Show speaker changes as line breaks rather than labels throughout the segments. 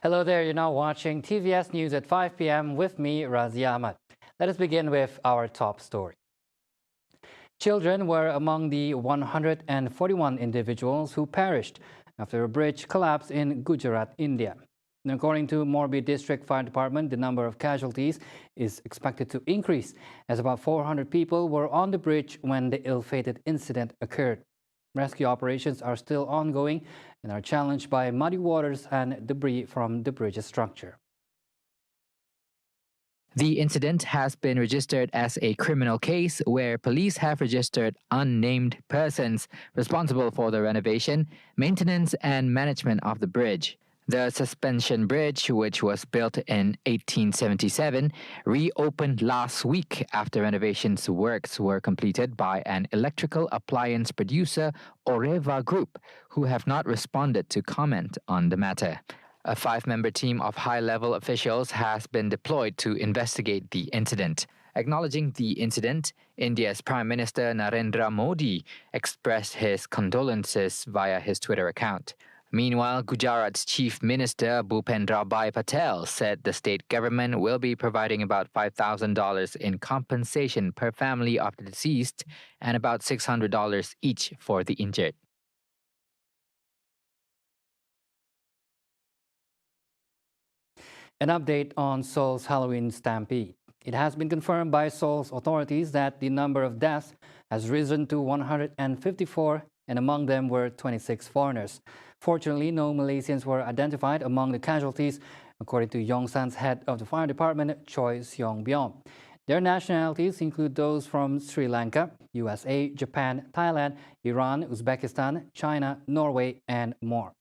Hello there, you're now watching TVS News at 5 p.m. with me, Razia Ahmad. Let us begin with our top story. Children were among the 141 individuals who perished after a bridge collapsed in Gujarat, India. And according to Morbi District Fire Department, the number of casualties is expected to increase as about 400 people were on the bridge when the ill-fated incident occurred. Rescue operations are still ongoing and are challenged by muddy waters and debris from the bridge's structure.
The incident has been registered as a criminal case where police have registered unnamed persons responsible for the renovation, maintenance and management of the bridge. The suspension bridge, which was built in 1877, reopened last week after renovations works were completed by an electrical appliance producer, Oreva Group, who have not responded to comment on the matter. A 5-member team of high-level officials has been deployed to investigate the incident. Acknowledging the incident, India's Prime Minister Narendra Modi expressed his condolences via his Twitter account. Meanwhile, Gujarat's Chief Minister Bhupendra Bhai Patel said the state government will be providing about $5,000 in compensation per family of the deceased and about $600 each for the injured.
An update on Seoul's Halloween stampede. It has been confirmed by Seoul's authorities that the number of deaths has risen to 154, and among them were 26 foreigners. Fortunately, no Malaysians were identified among the casualties, according to Yongsan's head of the fire department, Choi Seong-byom. Their nationalities include those from Sri Lanka, USA, Japan, Thailand, Iran, Uzbekistan, China, Norway, and more.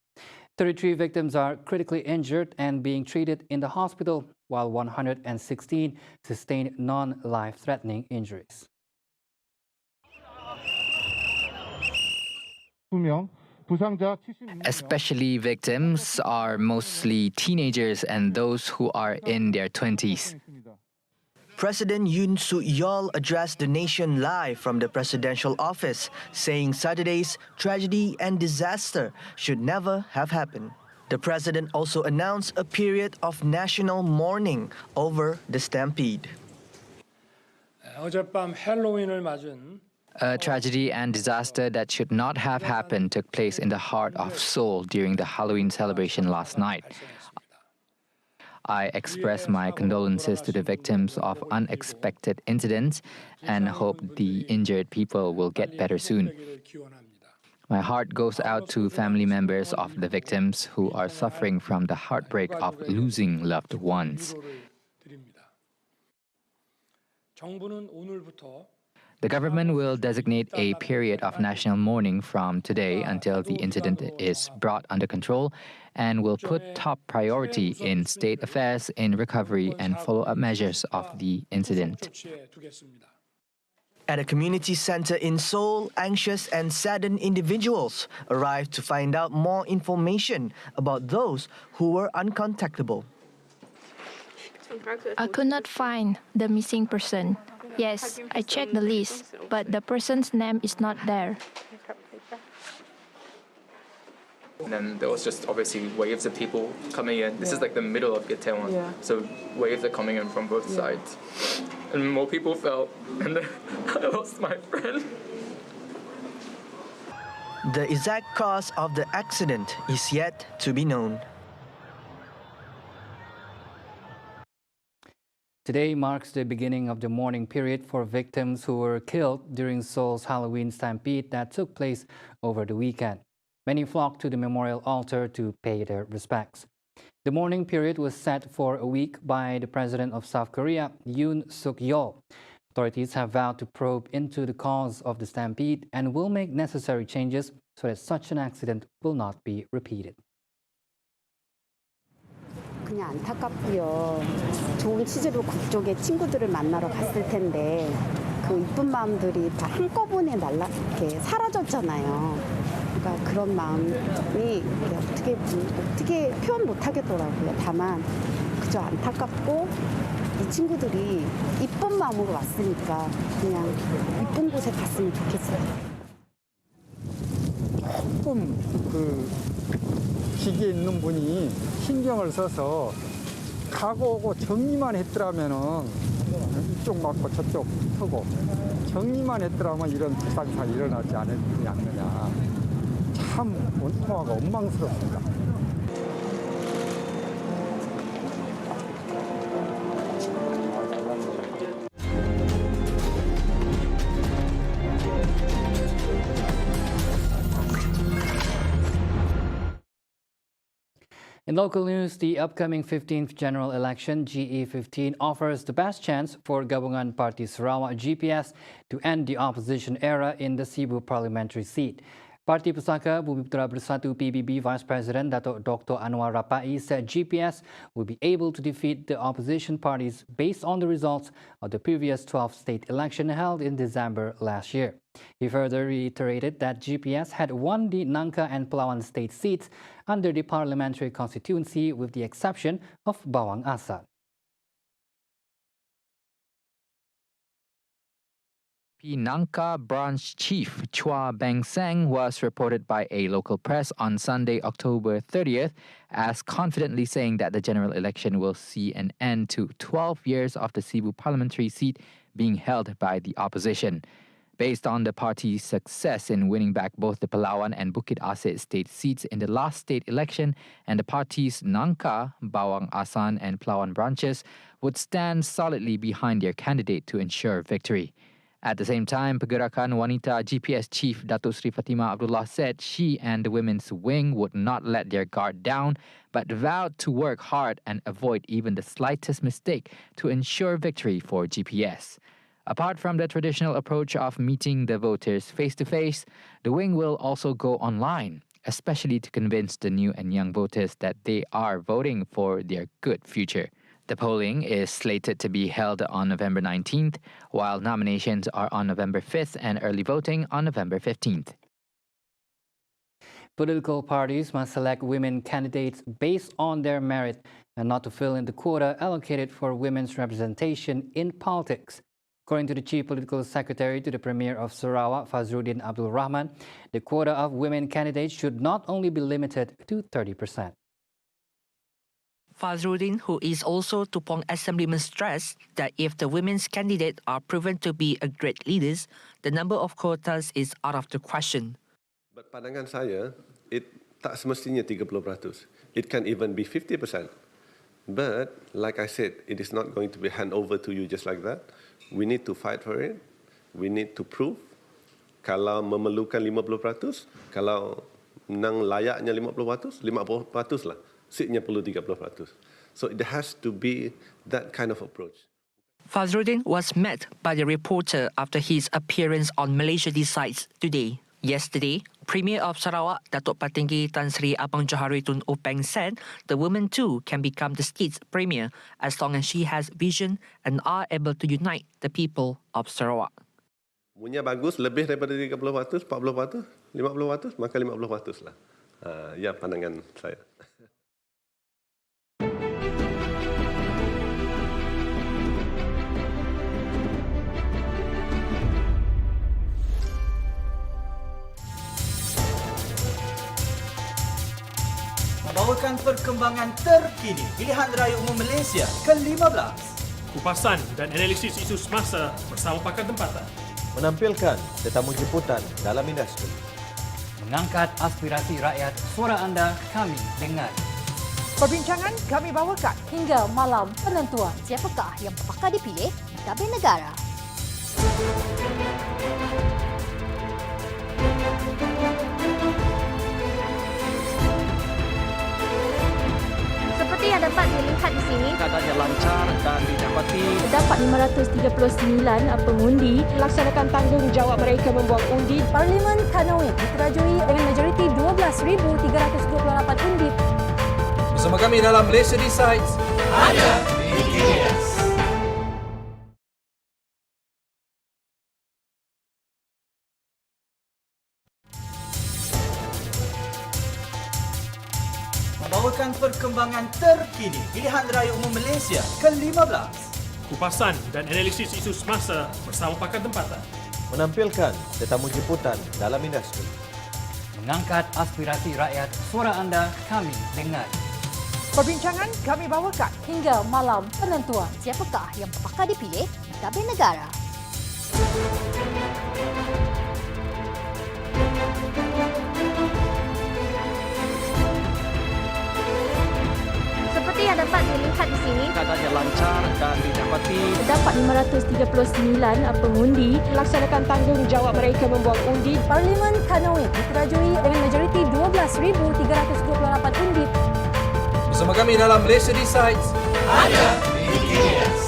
33 victims are critically injured and being treated in the hospital, while 116 sustained non-life-threatening injuries.
Especially victims are mostly teenagers and those who are in their 20s.
President Yoon Suk-yeol addressed the nation live from the presidential office, saying Saturday's tragedy and disaster should never have happened. The president also announced a period of national mourning over the stampede.
어젯밤 헬로윈을 맞은
A tragedy and disaster that should not have happened took place in the heart of Seoul during the Halloween celebration last night. I express my condolences to the victims of unexpected incidents and hope the injured people will get better soon. My heart goes out to family members of the victims who are suffering from the heartbreak of losing loved ones. The government will designate a period of national mourning from today until the incident is brought under control and will put top priority in state affairs in recovery and follow-up measures of the incident.
At a community center in Seoul, anxious and saddened individuals arrived to find out more information about those who were uncontactable.
I could not find the missing person. Yes, I checked the list, but the person's name is not there.
And then there was just obviously waves of people coming in. This is like the middle of ITAEWON, so waves are coming in from both sides. And more people fell, and then I lost my friend.
The exact cause of the accident is yet to be known.
Today marks the beginning of the mourning period for victims who were killed during Seoul's Halloween stampede that took place over the weekend. Many flocked to the memorial altar to pay their respects. The mourning period was set for a week by the president of South Korea, Yoon Suk-yeol. Authorities have vowed to probe into the cause of the stampede and will make necessary changes so that such an accident will not be repeated.
그냥 안타깝고요. 좋은 취지로 그쪽에 친구들을 만나러 갔을 텐데 그 이쁜 마음들이 다 한꺼번에 이렇게 사라졌잖아요. 그러니까 그런 마음이 어떻게 표현 못 하겠더라고요. 다만 그저 안타깝고 이 친구들이 이쁜 마음으로 왔으니까 그냥 이쁜 곳에 갔으면 좋겠어요.
조금 그 기계에 있는 분이 신경을 써서 가고 오고 정리만 했더라면은 이쪽 맞고 저쪽 터고 정리만 했더라면 이런 불상사가 일어나지 않느냐. 참 원통화가 원망스럽습니다.
In local news, the upcoming 15th general election, GE15, offers the best chance for Gabungan Party Sarawak GPS to end the opposition era in the SIBU parliamentary seat. Parti Pusaka Bumi Putra Bersatu PBB Vice President Dato' Dr. Anwar Rapai said GPS will be able to defeat the opposition parties based on the results of the previous 12th state election held in December last year. He further reiterated that GPS had won the Nangka and Palawan state seats under the parliamentary constituency with the exception of Bawang Asal.
Nangka branch chief Chua Beng Seng was reported by a local press on Sunday, October 30th, as confidently saying that the general election will see an end to 12 years of the SIBU parliamentary seat being held by the opposition. Based on the party's success in winning back both the Palawan and Bukit Asit state seats in the last state election, and the party's Nangka, Bawang Asan and Palawan branches would stand solidly behind their candidate to ensure victory. At the same time, Pergerakan Wanita GPS Chief Datuk Sri Fatimah Abdullah said she and the women's wing would not let their guard down, but vowed to work hard and avoid even the slightest mistake to ensure victory for GPS. Apart from the traditional approach of meeting the voters face-to-face, the wing will also go online, especially to convince the new and young voters that they are voting for their good future. The polling is slated to be held on November 19th, while nominations are on November 5th and early voting on November 15th.
Political parties must select women candidates based on their merit and not to fill in the quota allocated for women's representation in politics. According to the Chief Political Secretary to the Premier of Sarawak, Fazruddin Abdul Rahman, the quota of women candidates should not only be limited to 30%.
Fazruddin, who is also Tupong Assemblyman, stressed that if the women's candidates are proven to be a great leaders, the number of quotas is out of the question.
But pandangan saya, it tak semestinya 30%. It can even be 50%. But, like I said, it is not going to be handed over to you just like that. We need to fight for it. We need to prove. Kalau memerlukan 50%, kalau nang layaknya 50%, 50% lah. Seatnya perlu 30%. So it has to be that kind of approach.
Fazruddin was met by the reporter after his appearance on Malaysia Decides today. Yesterday, Premier of Sarawak, Datuk Patinggi Tan Sri Abang Johari Tun Openg said the woman too can become the state's premier as long as she has vision and are able to unite the people of Sarawak.
Punya bagus, lebih daripada 30%, 40%, 50%, maka 50% lah. Ya pandangan saya.
Membawakan perkembangan terkini pilihan raya umum Malaysia ke-15.
Kupasan dan analisis isu semasa bersama pakar tempatan.
Menampilkan tetamu jemputan dalam industri.
Mengangkat aspirasi rakyat, suara anda kami dengar.
Perbincangan kami bawakan hingga malam penentuan siapakah yang bakal dipilih Tabir Negara.
Seperti yang dapat dilihat di sini,
keadaannya lancar dan didapati
terdapat 539 pengundi
Melaksanakan tanggungjawab mereka membuang undi.
Parlimen Kanawin diterajui dengan majoriti 12,328 undi.
Bersama kami dalam Malaysia Decides, hanya di TVS. Membawakan perkembangan terkini pilihan raya umum Malaysia ke-15.
Kupasan dan analisis isu semasa bersama pakar tempatan.
Menampilkan tetamu jemputan dalam industri.
Mengangkat aspirasi rakyat, suara anda kami dengar.
Perbincangan kami bawakan hingga malam penentuan siapakah yang bakal dipilih Mentadbir Negara.
Seperti yang dapat dilihat di sini,
Keadaannya lancar dan didapati
terdapat 539 pengundi
melaksanakan tanggungjawab mereka membuang undi.
Parlimen Kanoi diterajui dengan majoriti 12,328 undi.
Bersama kami dalam Malaysia Decides, ada di TVS.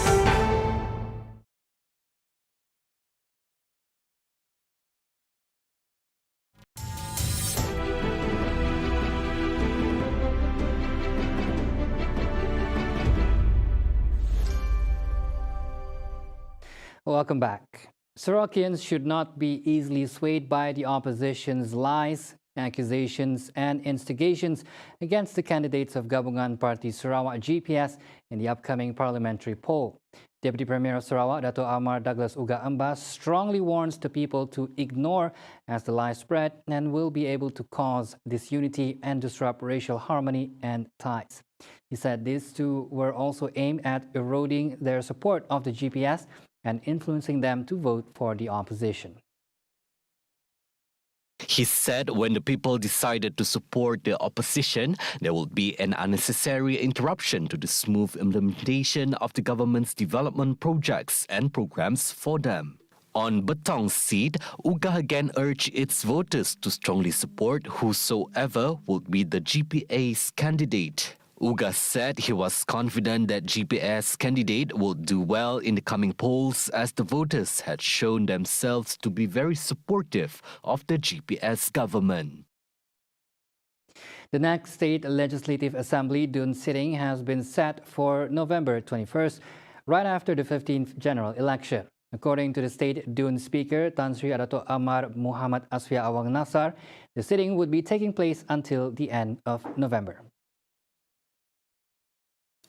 Welcome back. Sarawakians should not be easily swayed by the opposition's lies, accusations and instigations against the candidates of Gabungan Party Sarawak GPS in the upcoming parliamentary poll. Deputy Premier of Sarawak, Dato' Amar Douglas Uga Ambas, strongly warns the people to ignore as the lies spread and will be able to cause disunity and disrupt racial harmony and ties. He said these two were also aimed at eroding their support of the GPS and influencing them to vote for the opposition.
He said when the people decided to support the opposition, there would be an unnecessary interruption to the smooth implementation of the government's development projects and programs for them. On Betong's seat, Uga again urged its voters to strongly support whosoever would be the GPA's candidate. Uga said he was confident that GPS candidate would do well in the coming polls as the voters had shown themselves to be very supportive of the GPS government.
The next State Legislative Assembly Dun sitting has been set for November 21st, right after the 15th general election. According to the State Dun Speaker, Tan Sri Dato' Amar Muhammad Asfia Awang Nasar, the sitting would be taking place until the end of November.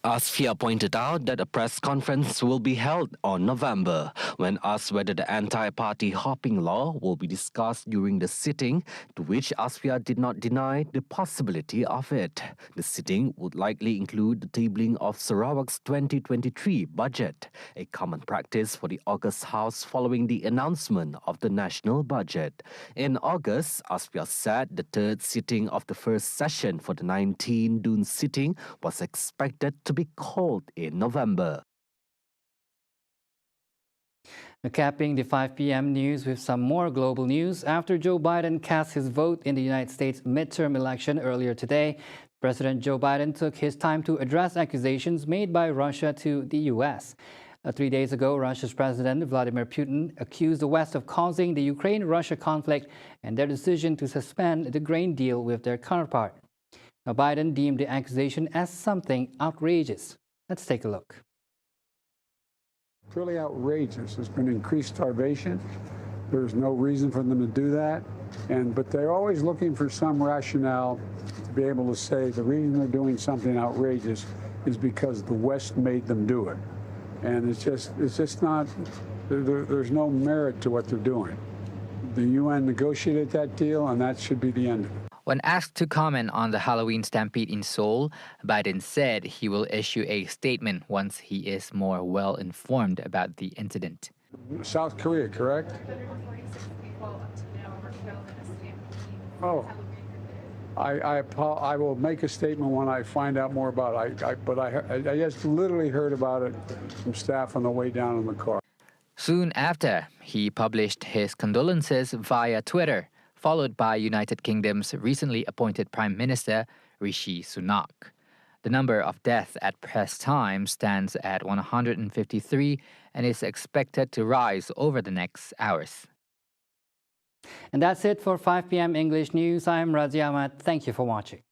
Asfia pointed out that a press conference will be held on November. When asked whether the anti-party hopping law will be discussed during the sitting, to which Asfia did not deny the possibility of it. The sitting would likely include the tabling of Sarawak's 2023 budget, a common practice for the August House following the announcement of the national budget. In August, Asfia said the third sitting of the first session for the 19 Dun sitting was expected to be called in November.
Capping the 5 p.m. news with some more global news. After Joe Biden cast his vote in the United States midterm election earlier today, President Joe Biden took his time to address accusations made by Russia to the U.S. 3 days ago, Russia's President Vladimir Putin accused the West of causing the Ukraine-Russia conflict and their decision to suspend the grain deal with their counterpart. Now, Biden deemed the accusation as something outrageous. Let's take a look.
It's really outrageous. It's going to increase starvation. There's no reason for them to do that. But they're always looking for some rationale to be able to say the reason they're doing something outrageous is because the West made them do it. And it's just not, there's no merit to what they're doing. The UN negotiated that deal, and that should be the end of it.
When asked to comment on the Halloween stampede in Seoul, Biden said he will issue a statement once he is more well-informed about the incident.
South Korea, correct? Oh, I will make a statement when I find out more about it. But I just literally heard about it from staff on the way down in the car.
Soon after, he published his condolences via Twitter, followed by United Kingdom's recently appointed Prime Minister, Rishi Sunak. The number of deaths at press time stands at 153 and is expected to rise over the next hours.
And that's it for 5 p.m. English News. I'm Razi Ahmad. Thank you for watching.